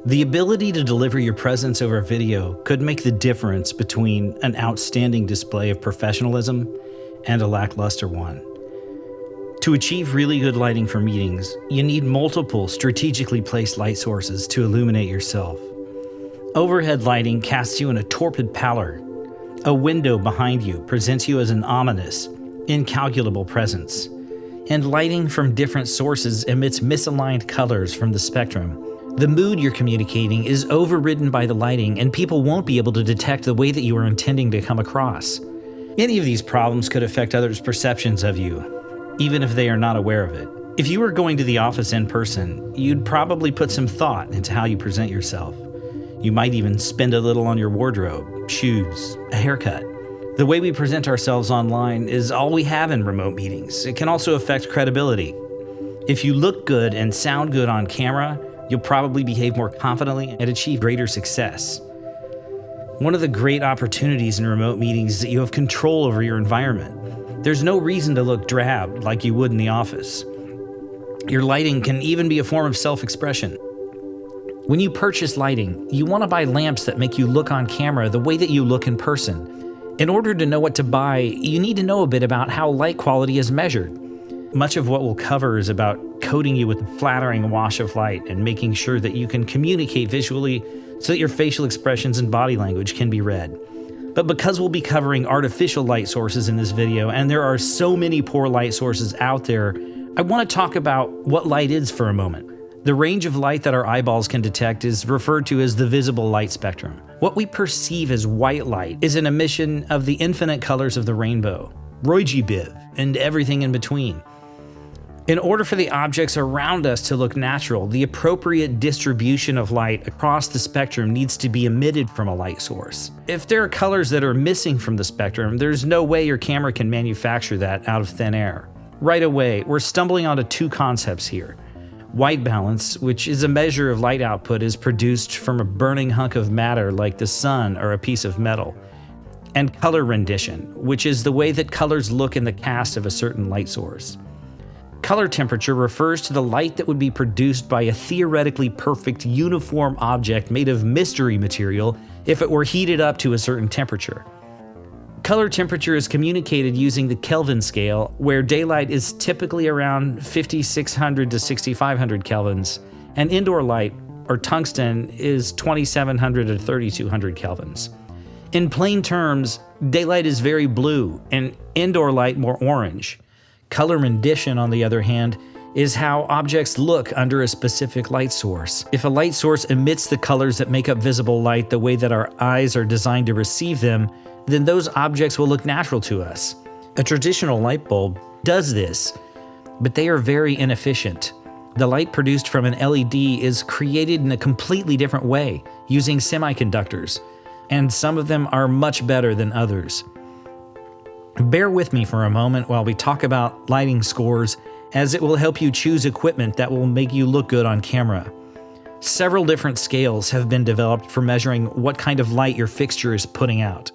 The ability to deliver your presence over video could make the difference between an outstanding display of professionalism and a lackluster one. To achieve really good lighting for meetings, you need multiple strategically placed light sources to illuminate yourself. Overhead lighting casts you in a torpid pallor. A window behind you presents you as an ominous, incalculable presence. And lighting from different sources emits misaligned colors from the spectrum. The mood you're communicating is overridden by the lighting, and people won't be able to detect the way that you are intending to come across. Any of these problems could affect others' perceptions of you, even if they are not aware of it. If you were going to the office in person, you'd probably put some thought into how you present yourself. You might even spend a little on your wardrobe, shoes, a haircut. The way we present ourselves online is all we have in remote meetings. It can also affect credibility. If you look good and sound good on camera, you'll probably behave more confidently and achieve greater success. One of the great opportunities in remote meetings is that you have control over your environment. There's no reason to look drab like you would in the office. Your lighting can even be a form of self-expression. When you purchase lighting, you want to buy lamps that make you look on camera the way that you look in person. In order to know what to buy, you need to know a bit about how light quality is measured. Much of what we'll cover is about coating you with a flattering wash of light and making sure that you can communicate visually so that your facial expressions and body language can be read. But because we'll be covering artificial light sources in this video, and there are so many poor light sources out there, I want to talk about what light is for a moment. The range of light that our eyeballs can detect is referred to as the visible light spectrum. What we perceive as white light is an emission of the infinite colors of the rainbow, Roy-G Biv, and everything in between. In order for the objects around us to look natural, the appropriate distribution of light across the spectrum needs to be emitted from a light source. If there are colors that are missing from the spectrum, there's no way your camera can manufacture that out of thin air. Right away, we're stumbling onto two concepts here. White balance, which is a measure of light output, is produced from a burning hunk of matter like the sun or a piece of metal. And color rendition, which is the way that colors look in the cast of a certain light source. Color temperature refers to the light that would be produced by a theoretically perfect uniform object made of mystery material if it were heated up to a certain temperature. Color temperature is communicated using the Kelvin scale, where daylight is typically around 5,600 to 6,500 kelvins, and indoor light, or tungsten, is 2,700 to 3,200 kelvins. In plain terms, daylight is very blue, and indoor light more orange. Color rendition, on the other hand, is how objects look under a specific light source. If a light source emits the colors that make up visible light the way that our eyes are designed to receive them, then those objects will look natural to us. A traditional light bulb does this, but they are very inefficient. The light produced from an LED is created in a completely different way, using semiconductors, and some of them are much better than others. Bear with me for a moment while we talk about lighting scores, as it will help you choose equipment that will make you look good on camera. Several different scales have been developed for measuring what kind of light your fixture is putting out.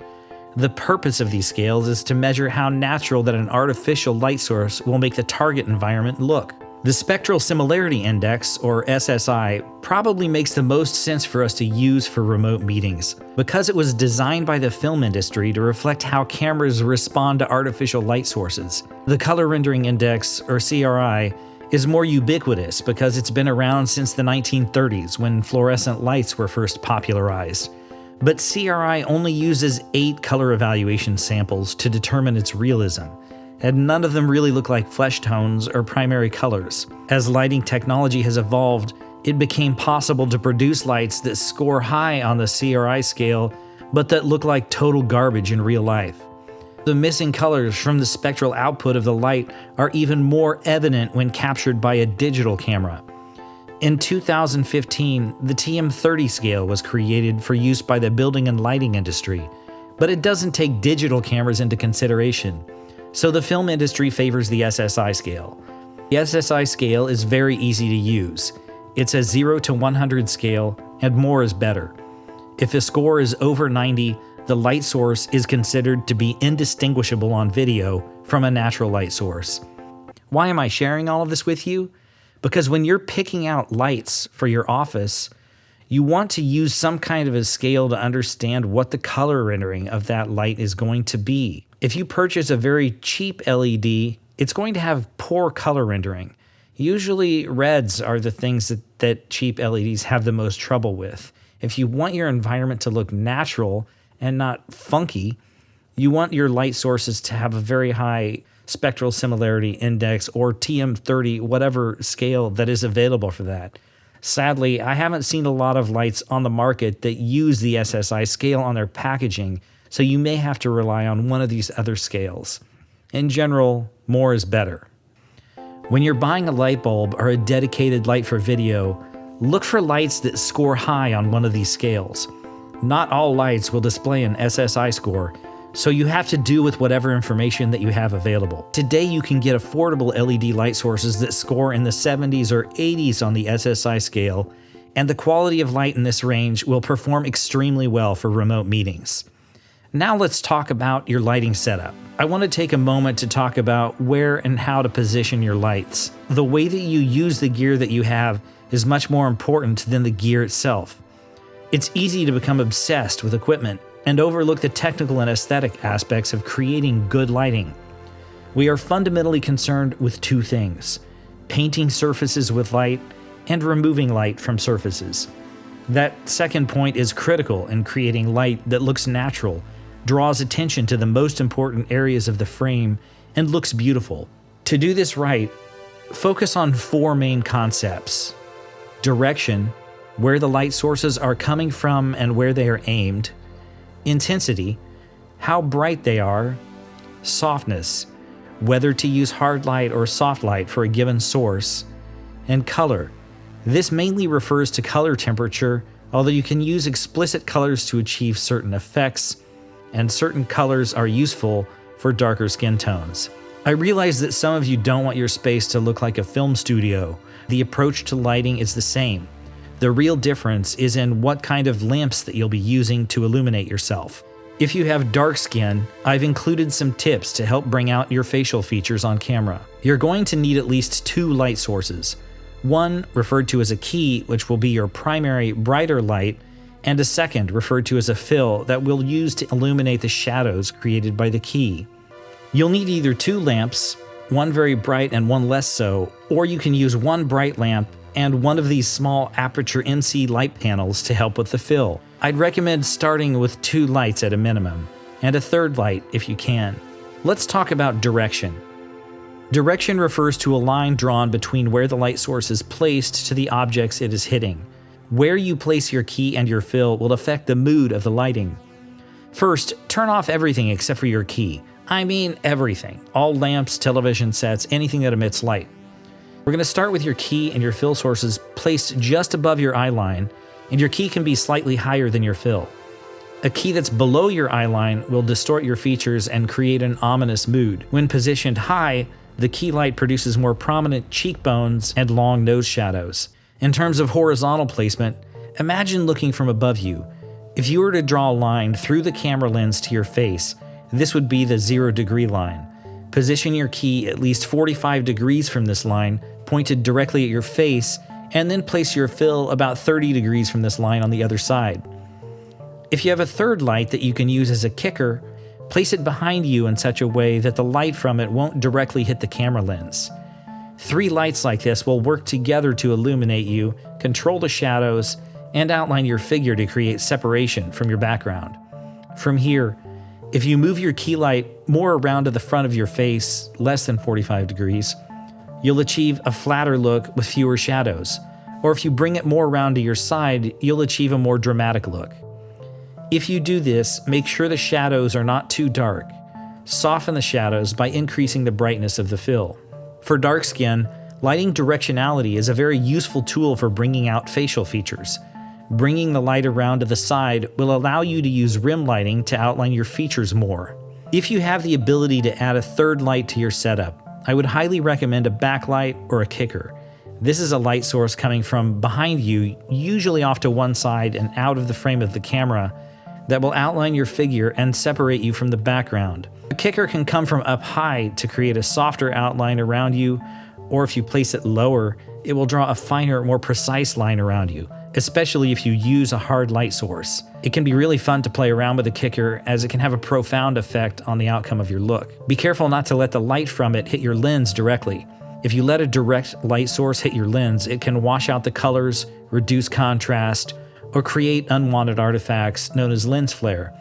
The purpose of these scales is to measure how natural that an artificial light source will make the target environment look. The Spectral Similarity Index, or SSI, probably makes the most sense for us to use for remote meetings, because it was designed by the film industry to reflect how cameras respond to artificial light sources. The Color Rendering Index, or CRI, is more ubiquitous because it's been around since the 1930s when fluorescent lights were first popularized. But CRI only uses 8 color evaluation samples to determine its realism, and none of them really look like flesh tones or primary colors. As lighting technology has evolved, it became possible to produce lights that score high on the CRI scale, but that look like total garbage in real life. The missing colors from the spectral output of the light are even more evident when captured by a digital camera. In 2015, the TM30 scale was created for use by the building and lighting industry, but it doesn't take digital cameras into consideration. So the film industry favors the SSI scale. The SSI scale is very easy to use. It's a 0 to 100 scale, and more is better. If a score is over 90, the light source is considered to be indistinguishable on video from a natural light source. Why am I sharing all of this with you? Because when you're picking out lights for your office, You want to use some kind of a scale to understand what the color rendering of that light is going to be. If you purchase a very cheap LED, it's going to have poor color rendering. Usually reds are the things that cheap LEDs have the most trouble with. If you want your environment to look natural and not funky, you want your light sources to have a very high spectral similarity index or TM30, whatever scale that is available for that. Sadly, I haven't seen a lot of lights on the market that use the SSI scale on their packaging, so you may have to rely on one of these other scales. In general, more is better. When you're buying a light bulb or a dedicated light for video, look for lights that score high on one of these scales. Not all lights will display an SSI score, so you have to do with whatever information that you have available. Today you can get affordable LED light sources that score in the 70s or 80s on the SSI scale, and the quality of light in this range will perform extremely well for remote meetings. Now let's talk about your lighting setup. I want to take a moment to talk about where and how to position your lights. The way that you use the gear that you have is much more important than the gear itself. It's easy to become obsessed with equipment and overlook the technical and aesthetic aspects of creating good lighting. We are fundamentally concerned with two things: painting surfaces with light and removing light from surfaces. That second point is critical in creating light that looks natural, draws attention to the most important areas of the frame, and looks beautiful. To do this right, focus on four main concepts: direction, where the light sources are coming from and where they are aimed; intensity, how bright they are; softness, whether to use hard light or soft light for a given source; and color. This mainly refers to color temperature, although you can use explicit colors to achieve certain effects, and certain colors are useful for darker skin tones. I realize that some of you don't want your space to look like a film studio. The approach to lighting is the same. The real difference is in what kind of lamps that you'll be using to illuminate yourself. If you have dark skin, I've included some tips to help bring out your facial features on camera. You're going to need at least two light sources. One, referred to as a key, which will be your primary brighter light, and a second, referred to as a fill, that we'll use to illuminate the shadows created by the key. You'll need either two lamps, one very bright and one less so, or you can use one bright lamp and one of these small aperture NC light panels to help with the fill. I'd recommend starting with two lights at a minimum, and a third light if you can. Let's talk about direction. Direction refers to a line drawn between where the light source is placed to the objects it is hitting. Where you place your key and your fill will affect the mood of the lighting. First, turn off everything except for your key. I mean everything. All lamps, television sets, anything that emits light. We're going to start with your key and your fill sources placed just above your eye line, and your key can be slightly higher than your fill. A key that's below your eye line will distort your features and create an ominous mood. When positioned high, the key light produces more prominent cheekbones and long nose shadows. In terms of horizontal placement, imagine looking from above you. If you were to draw a line through the camera lens to your face, this would be the 0-degree line. Position your key at least 45 degrees from this line, pointed directly at your face, and then place your fill about 30 degrees from this line on the other side. If you have a third light that you can use as a kicker, place it behind you in such a way that the light from it won't directly hit the camera lens. 3 lights like this will work together to illuminate you, control the shadows, and outline your figure to create separation from your background. From here, if you move your key light more around to the front of your face, less than 45 degrees, you'll achieve a flatter look with fewer shadows. Or if you bring it more around to your side, you'll achieve a more dramatic look. If you do this, make sure the shadows are not too dark. Soften the shadows by increasing the brightness of the fill. For dark skin, lighting directionality is a very useful tool for bringing out facial features. Bringing the light around to the side will allow you to use rim lighting to outline your features more. If you have the ability to add a third light to your setup, I would highly recommend a backlight or a kicker. This is a light source coming from behind you, usually off to one side and out of the frame of the camera, that will outline your figure and separate you from the background. A kicker can come from up high to create a softer outline around you, or if you place it lower, it will draw a finer, more precise line around you. especially if you use a hard light source. It can be really fun to play around with a kicker, as it can have a profound effect on the outcome of your look. Be careful not to let the light from it hit your lens directly. If you let a direct light source hit your lens, it can wash out the colors, reduce contrast, or create unwanted artifacts known as lens flare.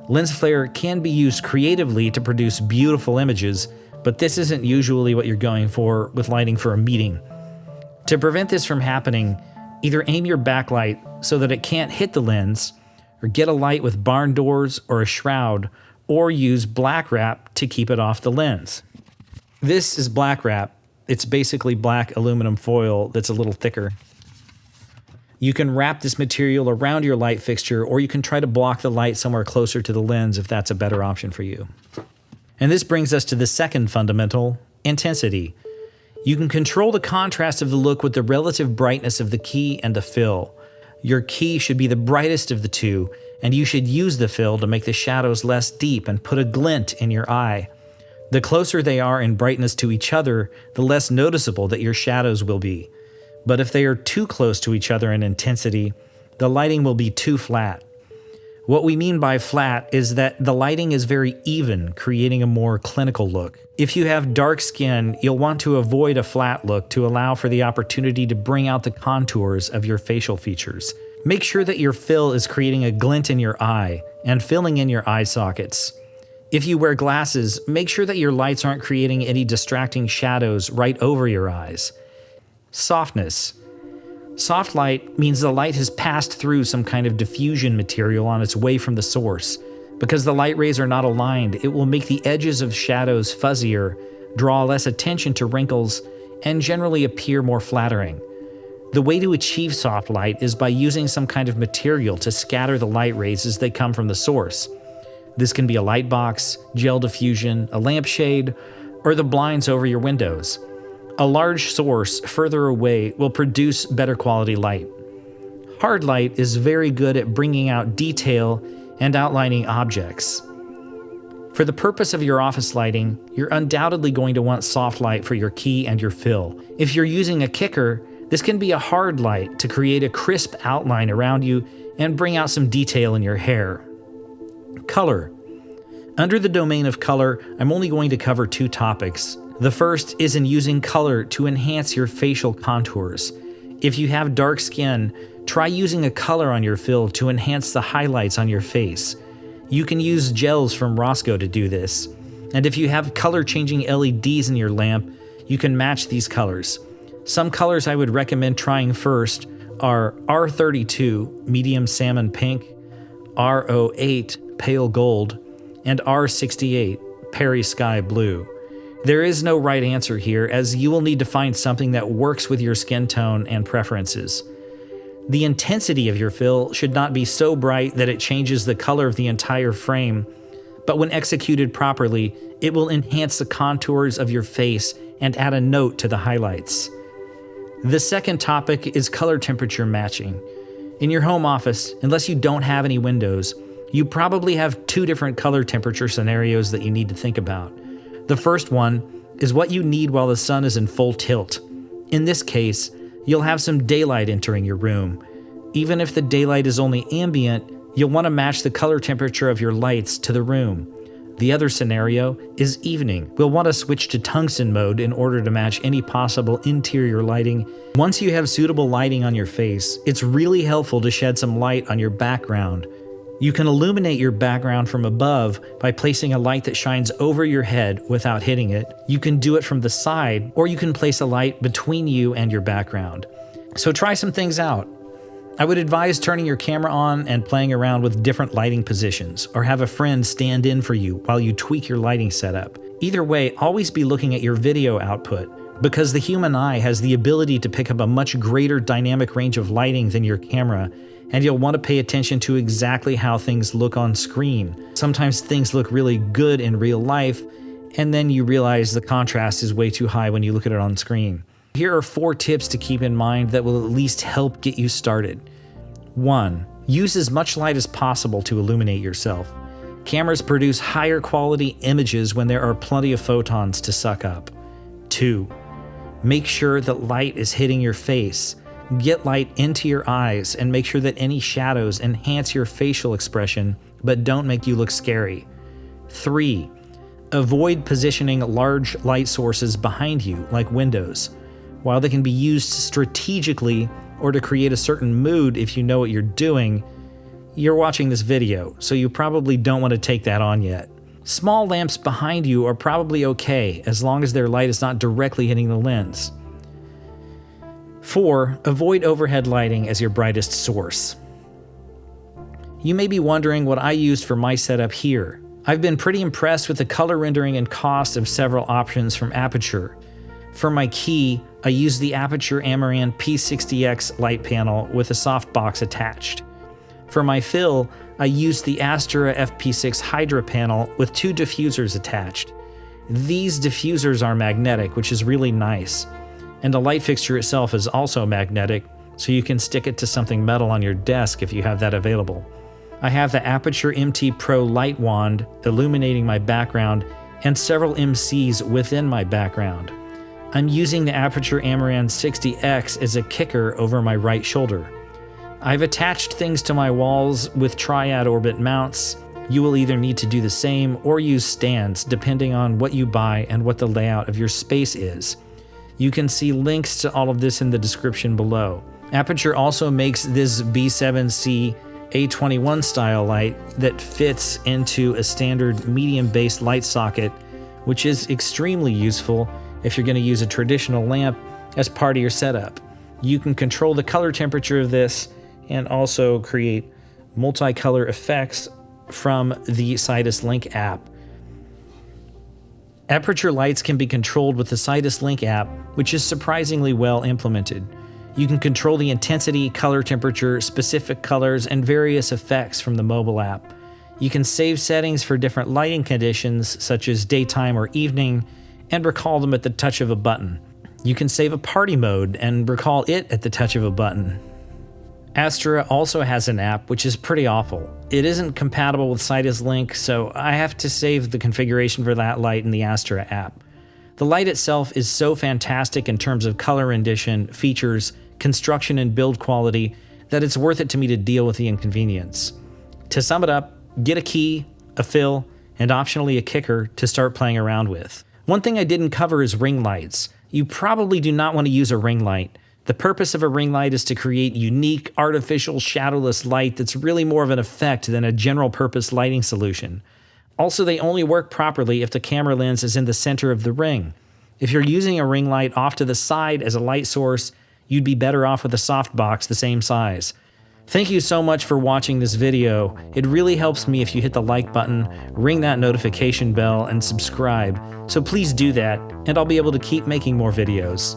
Lens flare can be used creatively to produce beautiful images, but this isn't usually what you're going for with lighting for a meeting. To prevent this from happening, either aim your backlight so that it can't hit the lens, or get a light with barn doors or a shroud, or use black wrap to keep it off the lens. This is black wrap. It's basically black aluminum foil that's a little thicker. You can wrap this material around your light fixture, or you can try to block the light somewhere closer to the lens if that's a better option for you. And this brings us to the second fundamental, intensity. You can control the contrast of the look with the relative brightness of the key and the fill. Your key should be the brightest of the two, and you should use the fill to make the shadows less deep and put a glint in your eye. The closer they are in brightness to each other, the less noticeable that your shadows will be. But if they are too close to each other in intensity, the lighting will be too flat. What we mean by flat is that the lighting is very even, creating a more clinical look. If you have dark skin, you'll want to avoid a flat look to allow for the opportunity to bring out the contours of your facial features. Make sure that your fill is creating a glint in your eye and filling in your eye sockets. If you wear glasses, make sure that your lights aren't creating any distracting shadows right over your eyes. Softness. Soft light means the light has passed through some kind of diffusion material on its way from the source. Because the light rays are not aligned, it will make the edges of shadows fuzzier, draw less attention to wrinkles, and generally appear more flattering. The way to achieve soft light is by using some kind of material to scatter the light rays as they come from the source. This can be a light box, gel diffusion, a lampshade, or the blinds over your windows. A large source further away will produce better quality light. Hard light is very good at bringing out detail and outlining objects. For the purpose of your office lighting, you're undoubtedly going to want soft light for your key and your fill. If you're using a kicker, this can be a hard light to create a crisp outline around you and bring out some detail in your hair. Color. Under the domain of color, I'm only going to cover two topics. The first is in using color to enhance your facial contours. If you have dark skin, try using a color on your fill to enhance the highlights on your face. You can use gels from Roscoe to do this. And if you have color-changing LEDs in your lamp, you can match these colors. Some colors I would recommend trying first are R32, medium salmon pink, R08, pale gold, and R68, Perry sky blue. There is no right answer here, as you will need to find something that works with your skin tone and preferences. The intensity of your fill should not be so bright that it changes the color of the entire frame, but when executed properly, it will enhance the contours of your face and add a note to the highlights. The second topic is color temperature matching. In your home office, unless you don't have any windows, you probably have two different color temperature scenarios that you need to think about. The first one is what you need while the sun is in full tilt. In this case, you'll have some daylight entering your room. Even if the daylight is only ambient, you'll want to match the color temperature of your lights to the room. The other scenario is evening. We'll want to switch to tungsten mode in order to match any possible interior lighting. Once you have suitable lighting on your face, it's really helpful to shed some light on your background. You can illuminate your background from above by placing a light that shines over your head without hitting it. You can do it from the side, or you can place a light between you and your background. So try some things out. I would advise turning your camera on and playing around with different lighting positions, or have a friend stand in for you while you tweak your lighting setup. Either way, always be looking at your video output, because the human eye has the ability to pick up a much greater dynamic range of lighting than your camera, and you'll want to pay attention to exactly how things look on screen. Sometimes things look really good in real life, and then you realize the contrast is way too high when you look at it on screen. Here are 4 tips to keep in mind that will at least help get you started. 1. Use as much light as possible to illuminate yourself. Cameras produce higher quality images when there are plenty of photons to suck up. 2. Make sure that light is hitting your face. Get light into your eyes and make sure that any shadows enhance your facial expression but don't make you look scary. 3. Avoid positioning large light sources behind you, like windows. While they can be used strategically or to create a certain mood if you know what you're doing, you're watching this video, so you probably don't want to take that on yet. Small lamps behind you are probably okay as long as their light is not directly hitting the lens. 4. Avoid overhead lighting as your brightest source. You may be wondering what I used for my setup here. I've been pretty impressed with the color rendering and cost of several options from Aputure. For my key, I used the Aputure Amaran P60X light panel with a softbox attached. For my fill, I used the Astra FP6 Hydra panel with 2 diffusers attached. These diffusers are magnetic, which is really nice. And the light fixture itself is also magnetic, so you can stick it to something metal on your desk if you have that available. I have the Aputure MT Pro light wand illuminating my background and several MCs within my background. I'm using the Aputure Amaran 60X as a kicker over my right shoulder. I've attached things to my walls with triad orbit mounts. You will either need to do the same or use stands depending on what you buy and what the layout of your space is. You can see links to all of this in the description below. Aputure also makes this B7C A21 style light that fits into a standard medium-based light socket, which is extremely useful if you're going to use a traditional lamp as part of your setup. You can control the color temperature of this and also create multicolor effects from the Sidus Link app. Aputure lights can be controlled with the Sidus Link app, which is surprisingly well implemented. You can control the intensity, color temperature, specific colors, and various effects from the mobile app. You can save settings for different lighting conditions, such as daytime or evening, and recall them at the touch of a button. You can save a party mode and recall it at the touch of a button. Astra also has an app, which is pretty awful. It isn't compatible with Sidus Link, so I have to save the configuration for that light in the Astra app. The light itself is so fantastic in terms of color rendition, features, construction, and build quality that it's worth it to me to deal with the inconvenience. To sum it up, get a key, a fill, and optionally a kicker to start playing around with. One thing I didn't cover is ring lights. You probably do not want to use a ring light. The purpose of a ring light is to create unique, artificial, shadowless light that's really more of an effect than a general-purpose lighting solution. Also, they only work properly if the camera lens is in the center of the ring. If you're using a ring light off to the side as a light source, you'd be better off with a softbox the same size. Thank you so much for watching this video. It really helps me if you hit the like button, ring that notification bell, and subscribe. So please do that, and I'll be able to keep making more videos.